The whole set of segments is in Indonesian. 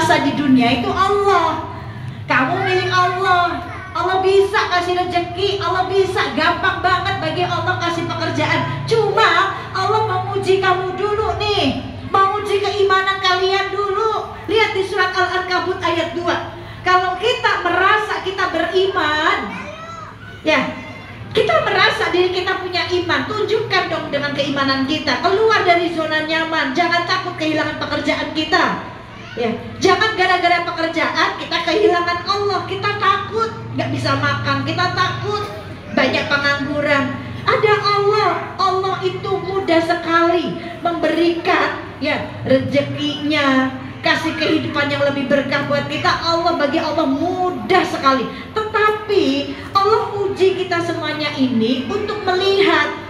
penguasa di dunia itu Allah. Kamu milik Allah. Allah bisa kasih rezeki, Allah bisa, gampang banget bagi Allah kasih pekerjaan. Cuma Allah mau uji kamu dulu nih, mau uji keimanan kalian dulu. Lihat di surat Al-Ankabut ayat 2. Kalau kita merasa kita beriman, ya, kita merasa diri kita punya iman, tunjukkan dong dengan keimanan kita. Keluar dari zona nyaman, jangan takut kehilangan pekerjaan kita. Ya, jangan gara-gara pekerjaan kita kehilangan Allah, kita takut nggak bisa makan, kita takut banyak pengangguran. Ada Allah, Allah itu mudah sekali memberikan ya rezekinya, kasih kehidupan yang lebih berkah buat kita. Allah, bagi Allah mudah sekali. Tetapi Allah uji kita semuanya ini untuk melihat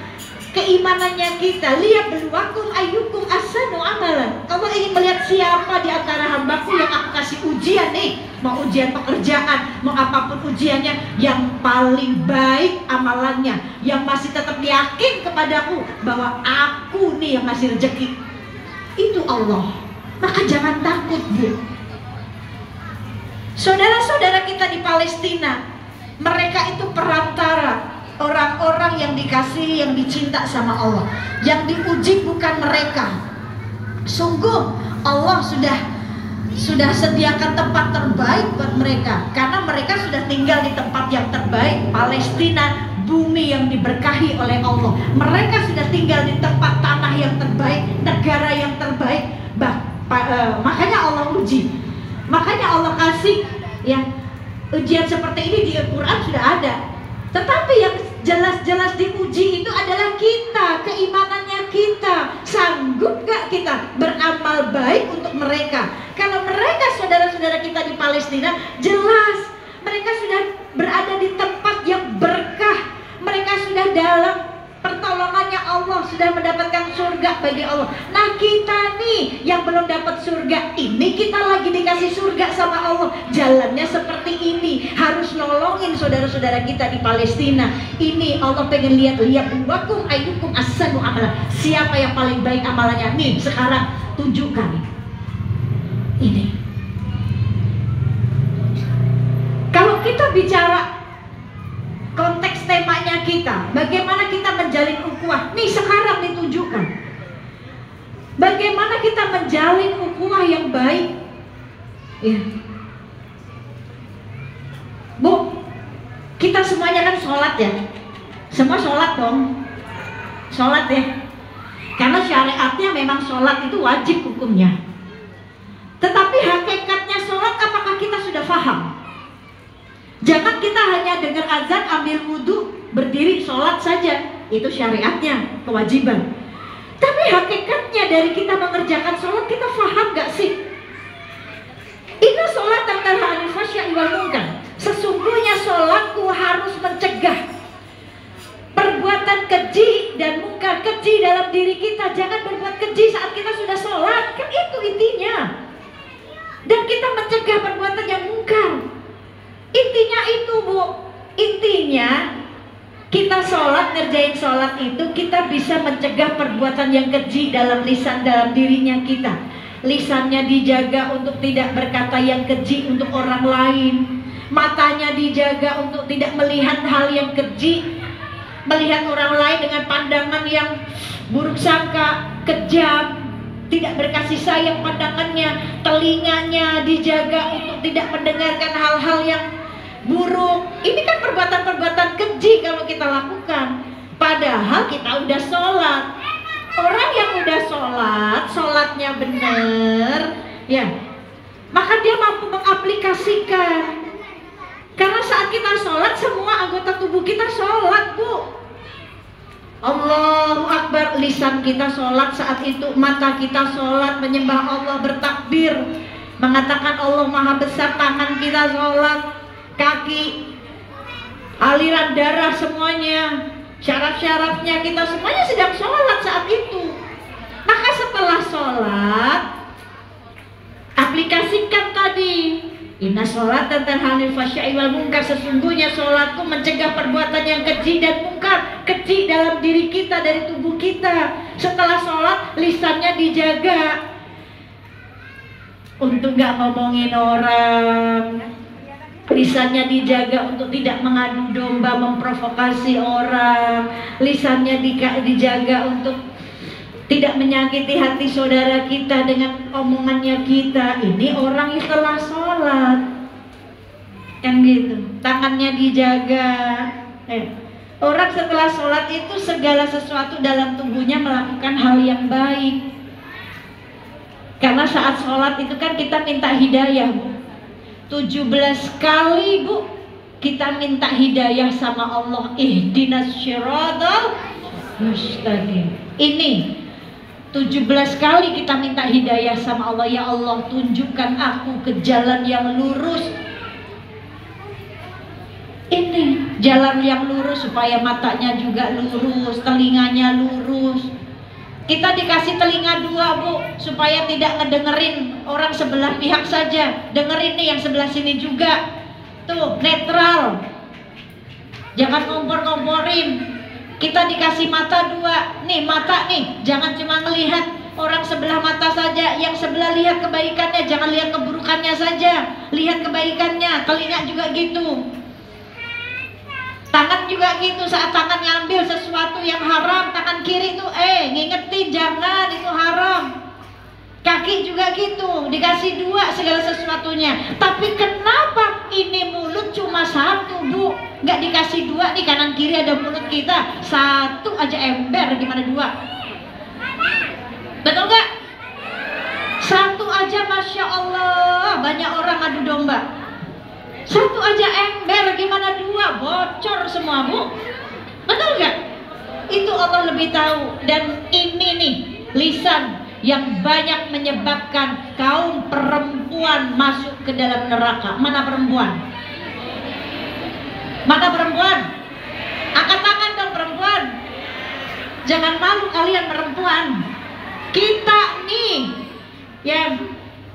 keimanannya kita. Lihat beluakum ayyukum ahsanu amalan. Allah ingin melihat siapa di antara hambaku yang aku kasih ujian nih. Mau ujian pekerjaan, mau apapun ujiannya, yang paling baik amalannya, yang masih tetap yakin kepadaku bahwa aku nih yang ngasih rezeki. Itu Allah. Maka jangan takut, Bu. Saudara-saudara kita di Palestina, mereka itu perantara, orang-orang yang dikasihi, yang dicinta sama Allah. Yang diuji bukan mereka. Sungguh Allah sudah sediakan tempat terbaik buat mereka, karena mereka sudah tinggal di tempat yang terbaik. Palestina, bumi yang diberkahi oleh Allah. Mereka sudah tinggal di tempat tanah yang terbaik, negara yang terbaik. Makanya Allah uji, makanya Allah kasih ya ujian seperti ini. Di Al-Quran sudah ada. Tetapi yang jelas-jelas diuji itu adalah kita, keimanannya kita. Sanggup gak kita beramal baik untuk mereka? Kalau mereka, saudara-saudara kita di Palestina, jelas mereka sudah berada di tempat yang berkah. Mereka sudah dalam pertolongannya Allah, sudah mendapatkan surga bagi Allah. Nah kita nih yang belum dapat surga ini, kita lagi dikasih surga sama Allah. Jalannya seperti ini, harus nolongin saudara-saudara kita di Palestina. Ini Allah pengen lihat wakum ayyukum ahsanu amalan. Siapa yang paling baik amalannya? Nih sekarang tunjukkan. Ini kalau kita bicara konteks temanya kita, bagaimana kita menjalin ukhuwah, nih sekarang ditunjukkan. Bagaimana kita menjalin ukhuwah yang baik ya. Bu, kita semuanya kan sholat ya. Semua sholat dong. Sholat ya. Karena syariatnya memang sholat itu wajib hukumnya. Tetapi hakikatnya sholat, apakah kita sudah paham? Jangan kita hanya dengar azan, ambil wudhu, berdiri sholat saja. Itu syariatnya, kewajiban. Tapi hakikatnya dari kita mengerjakan sholat, kita paham gak sih? Inna sholat tanha 'anil fahsya'i wal munkar. Sesungguhnya sholatku harus mencegah perbuatan keji dan mungkar. Keji dalam diri kita. Jangan berbuat keji saat kita sudah sholat. Kan itu intinya. Dan kita mencegah perbuatan yang mungkar. Intinya itu, Bu. Intinya kita sholat, ngerjain sholat itu kita bisa mencegah perbuatan yang keji dalam lisan, dalam dirinya kita. Lisannya dijaga untuk tidak berkata yang keji untuk orang lain. Matanya dijaga untuk tidak melihat hal yang keji, melihat orang lain dengan pandangan yang buruk sangka, kejam, tidak berkasih sayang pandangannya. Telinganya dijaga untuk tidak mendengarkan hal-hal yang buruk. Ini kan perbuatan-perbuatan keji kalau kita lakukan. Padahal kita udah sholat. Orang yang udah sholat, sholatnya benar ya, maka dia mampu mengaplikasikan. Karena saat kita sholat, semua anggota tubuh kita sholat, Bu. Allahu Akbar, lisan kita sholat saat itu, mata kita sholat, menyembah Allah, bertakbir, mengatakan Allah Maha Besar, tangan kita sholat, kaki, aliran darah semuanya, syarat-syaratnya kita semuanya sedang sholat saat itu. Maka setelah sholat, aplikasikan tadi. Inna sholat tanha 'anil fahsya'i wal munkar. Sesungguhnya sholatku mencegah perbuatan yang keji dan mungkar. Keji dalam diri kita, dari tubuh kita. Setelah sholat, lisannya dijaga. untuk nggak ngomongin orang, lisannya dijaga untuk tidak mengadu domba, memprovokasi orang, lisannya dijaga untuk tidak menyakiti hati saudara kita dengan omongannya kita. Ini orang yang telah sholat, kan gitu. Tangannya dijaga. Orang setelah sholat itu segala sesuatu dalam tubuhnya melakukan hal yang baik. Karena saat sholat itu kan kita minta hidayah, Bu. 17 kali, Bu, kita minta hidayah sama Allah. Ihdinas syiratal mustaqim. Ini 17 kali kita minta hidayah sama Allah. Ya Allah, tunjukkan aku ke jalan yang lurus. Ini jalan yang lurus, supaya matanya juga lurus, telinganya lurus. Kita dikasih telinga 2, Bu, supaya tidak ngedengerin orang sebelah pihak saja. Dengerin nih yang sebelah sini juga. Tuh, netral. Jangan ngompor-ngomporin. Kita dikasih mata 2. Nih, mata nih, jangan cuma melihat orang sebelah mata saja. Yang sebelah lihat kebaikannya, jangan lihat keburukannya saja. Lihat kebaikannya. Telinga juga gitu. Tangan juga gitu. Saat tangan ngambil sesuatu yang haram, tangan kiri tuh ngingetin, jangan, itu haram. Kaki juga gitu, dikasih 2 segala sesuatunya. Tapi kenapa ini mulut cuma 1, Bu? Nggak dikasih 2 nih, kanan kiri ada mulut kita. 1 aja ember, gimana 2? Betul nggak? 1 aja, Masya Allah, banyak orang adu domba. 1 aja ember, gimana 2? Bocor semua, Bu. Betul nggak? Itu Allah lebih tahu. Dan ini nih, lisan yang banyak menyebabkan kaum perempuan masuk ke dalam neraka. Mana perempuan? Mana perempuan? Angkat tangan dong perempuan. Jangan malu kalian perempuan. Kita nih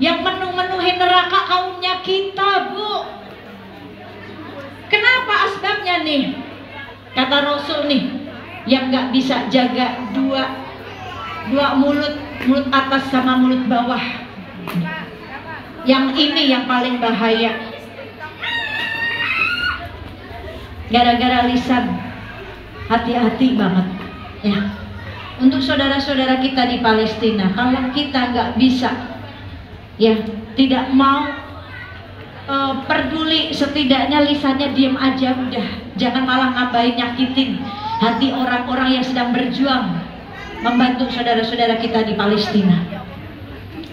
yang menuhi neraka kaumnya kita, Bu. Kenapa asbabnya nih? Kata Rasul nih, yang nggak bisa jaga dua mulut atas sama mulut bawah. Yang ini yang paling bahaya. Gara-gara lisan. Hati-hati banget ya. Untuk saudara-saudara kita di Palestina, kalau kita nggak bisa ya, tidak mau peduli, setidaknya lisannya diam aja udah. Jangan malah ngabain, nyakitin hati orang-orang yang sedang berjuang membantu saudara-saudara kita di Palestina.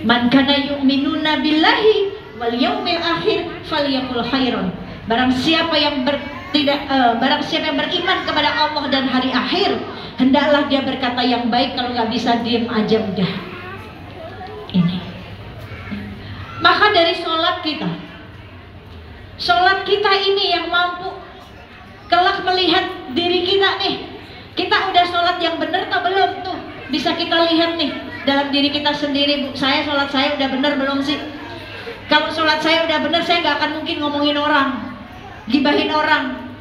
Man kana yu'minuna billahi wal yaumil akhir falyaqul khairan. Barang siapa yang beriman kepada Allah dan hari akhir, hendaklah dia berkata yang baik. Kalau nggak bisa, diam aja udah. Ini. Maka dari sholat kita ini yang mampu kelak melihat diri kita nih. Kita udah sholat yang benar atau belum tuh? Bisa kita lihat nih dalam diri kita sendiri, Bu. Sholat saya udah benar belum sih? Kalau sholat saya udah benar, saya nggak akan mungkin ngomongin orang, gibahin orang.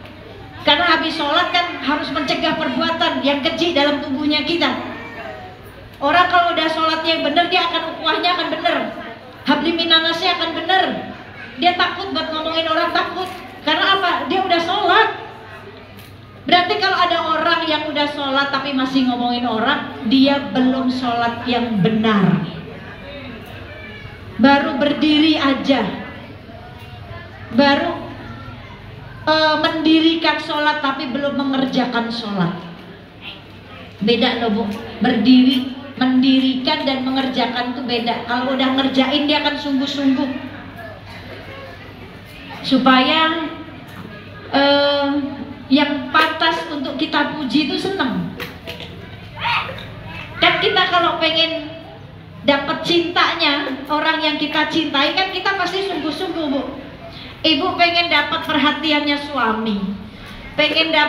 Karena habis sholat kan harus mencegah perbuatan yang keji dalam tubuhnya kita. Orang kalau udah sholatnya yang benar, dia akan ukhuwahnya akan benar, habli minanasnya akan benar. Dia takut buat ngomongin orang, takut. Karena apa? Dia udah sholat. Berarti kalau ada orang yang udah sholat tapi masih ngomongin orang, dia belum sholat yang benar. Baru berdiri aja, baru mendirikan sholat tapi belum mengerjakan sholat. Beda loh, Bu. Berdiri, mendirikan dan mengerjakan itu beda. Kalau udah ngerjain, dia akan sungguh-sungguh supaya yang pantas untuk kita puji itu senang. Kan kita kalau pengen dapat cintanya orang yang kita cintai, kan kita pasti sungguh-sungguh, Bu. Ibu pengen dapat perhatiannya suami, pengen dapat